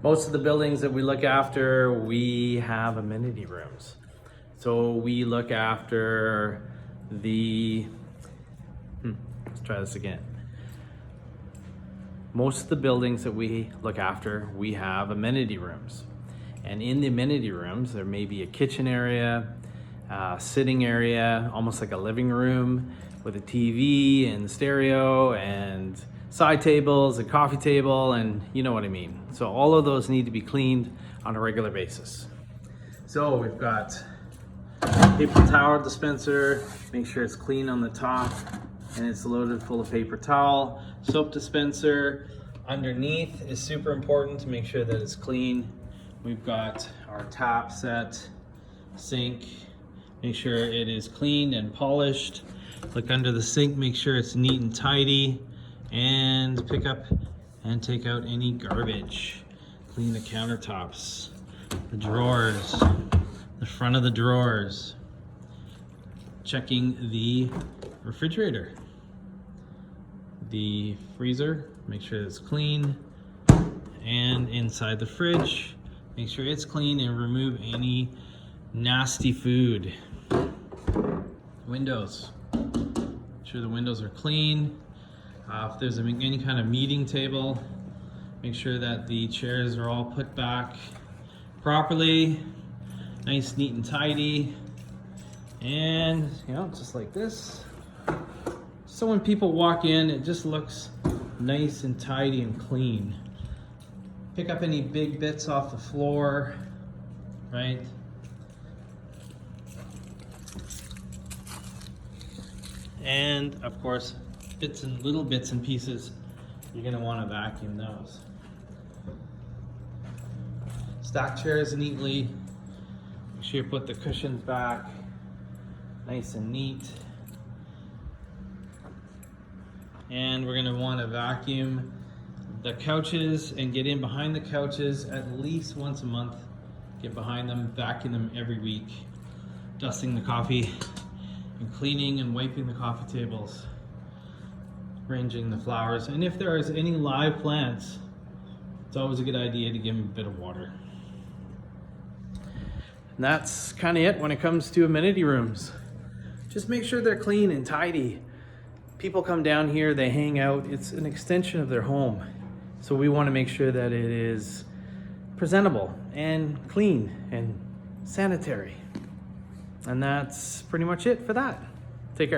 Most of the buildings that we look after, we have amenity rooms. So we look after let's try this again. Most of the buildings that we look after, we have amenity rooms. And in the amenity rooms, there may be a kitchen area, sitting area, almost like a living room with a TV and stereo and side tables and coffee table, and you know what I mean. So all of those need to be cleaned on a regular basis. So we've got paper towel dispenser, make sure it's clean on the top and it's loaded full of paper towel. Soap dispenser underneath is super important to make sure that it's clean. We've got our tap set, sink, make sure it is cleaned and polished. Look under the sink, make sure it's neat and tidy, and pick up and take out any garbage. Clean the countertops, the drawers, the front of the drawers. Checking the refrigerator, the freezer, make sure it's clean, and inside the fridge, make sure it's clean and remove any nasty food. Windows, make sure the windows are clean. If there's any kind of meeting table, make sure that the chairs are all put back properly, nice, neat, and tidy. And you know, just like this. So when people walk in, it just looks nice and tidy and clean. Pick up any big bits off the floor, right? And of course, little bits and pieces, you're gonna wanna vacuum those. Stack chairs neatly. Make sure you put the cushions back, nice and neat. And we're gonna wanna vacuum the couches and get in behind the couches at least once a month. Get behind them, vacuum them every week. Dusting the coffee and cleaning and wiping the coffee tables. Arranging the flowers. And if there is any live plants, it's always a good idea to give them a bit of water. And that's kind of it when it comes to amenity rooms. Just make sure they're clean and tidy. People come down here, they hang out. It's an extension of their home. So we want to make sure that it is presentable and clean and sanitary. And that's pretty much it for that. Take care.